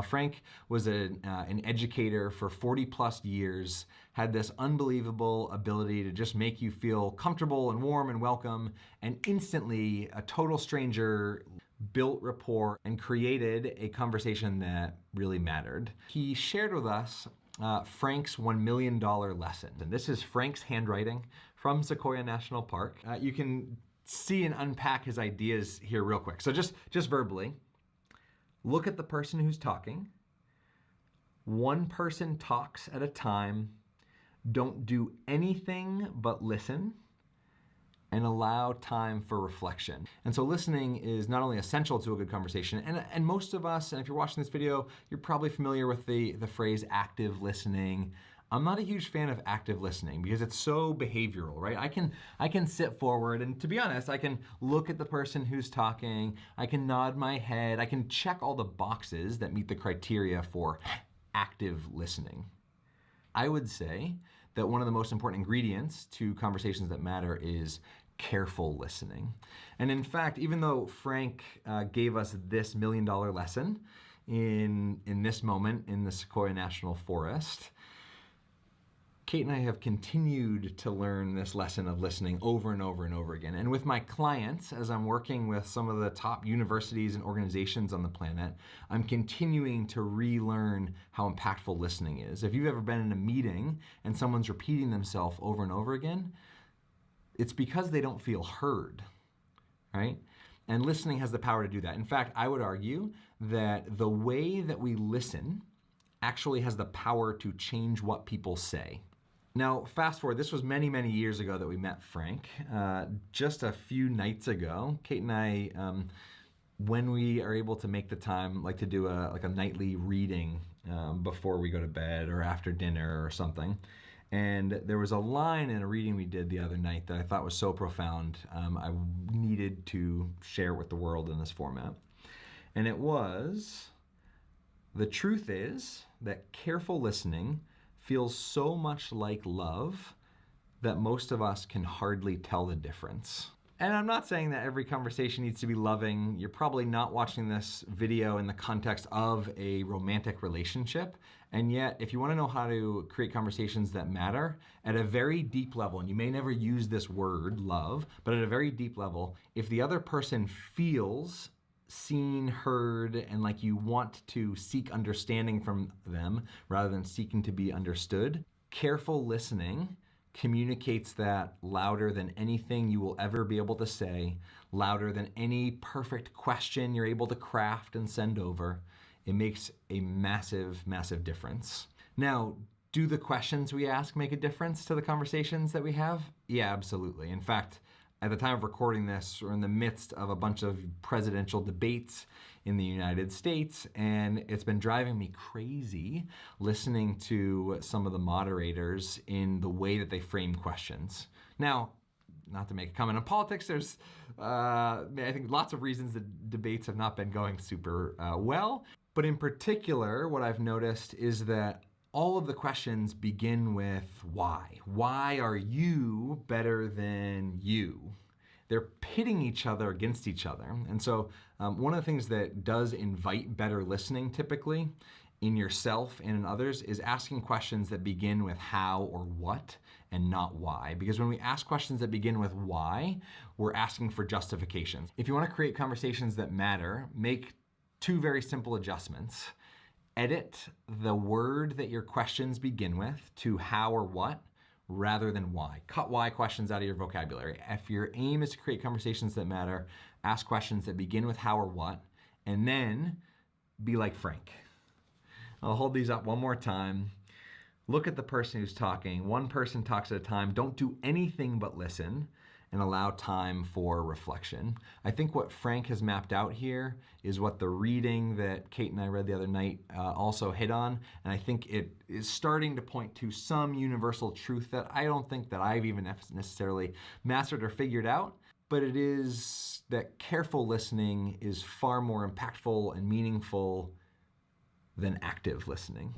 Frank was an educator for 40 plus years, had this unbelievable ability to just make you feel comfortable and warm and welcome, and instantly a total stranger built rapport and created a conversation that really mattered. He shared with us Frank's $1 million lesson. And this is Frank's handwriting from Sequoia National Park. You can see and unpack his ideas here real quick. So just verbally, look at the person who's talking. One person talks at a time. Don't do anything but listen, and allow time for reflection. And so listening is not only essential to a good conversation, and most of us, and if you're watching this video, you're probably familiar with the phrase active listening. I'm not a huge fan of active listening because it's so behavioral, right? I can sit forward and, to be honest, I can look at the person who's talking, I can nod my head, I can check all the boxes that meet the criteria for active listening. I would say that one of the most important ingredients to conversations that matter is careful listening. And in fact, even though Frank gave us this $1 million lesson in this moment in the Sequoia National Forest, Kate and I have continued to learn this lesson of listening over and over and over again. And with my clients, as I'm working with some of the top universities and organizations on the planet, I'm continuing to relearn how impactful listening is. If you've ever been in a meeting and someone's repeating themselves over and over again, it's because they don't feel heard, right? And listening has the power to do that. In fact, I would argue that the way that we listen actually has the power to change what people say. Now, fast forward, this was many, many years ago that we met Frank. Just a few nights ago, Kate and I, when we are able to make the time, like to do a nightly reading before we go to bed or after dinner or something. And there was a line in a reading we did the other night that I thought was so profound, I needed to share with the world in this format. And it was, the truth is that careful listening feels so much like love that most of us can hardly tell the difference. And I'm not saying that every conversation needs to be loving. You're probably not watching this video in the context of a romantic relationship. And yet, if you want to know how to create conversations that matter at a very deep level, and you may never use this word, love, but at a very deep level, if the other person feels seen, heard, and like you want to seek understanding from them rather than seeking to be understood, careful listening communicates that louder than anything you will ever be able to say, louder than any perfect question you're able to craft and send over. It makes a massive, massive difference. Now, do the questions we ask make a difference to the conversations that we have? Yeah, absolutely. In fact, at the time of recording this, we're in the midst of a bunch of presidential debates in the United States, and it's been driving me crazy listening to some of the moderators in the way that they frame questions. Now, not to make a comment on politics, there's, I think, lots of reasons that debates have not been going super well. But in particular, what I've noticed is that all of the questions begin with why. Why are you better than you? They're pitting each other against each other. And so one of the things that does invite better listening typically in yourself and in others is asking questions that begin with how or what and not why. Because when we ask questions that begin with why, we're asking for justifications. If you want to create conversations that matter, make two very simple adjustments. Edit the word that your questions begin with to how or what rather than why. Cut why questions out of your vocabulary. If your aim is to create conversations that matter, ask questions that begin with how or what, and then be like Frank. I'll hold these up one more time. Look at the person who's talking. One person talks at a time. Don't do anything but listen and allow time for reflection. I think what Frank has mapped out here is what the reading that Kate and I read the other night also hit on. And I think it is starting to point to some universal truth that I don't think that I've even necessarily mastered or figured out. But it is that careful listening is far more impactful and meaningful than active listening.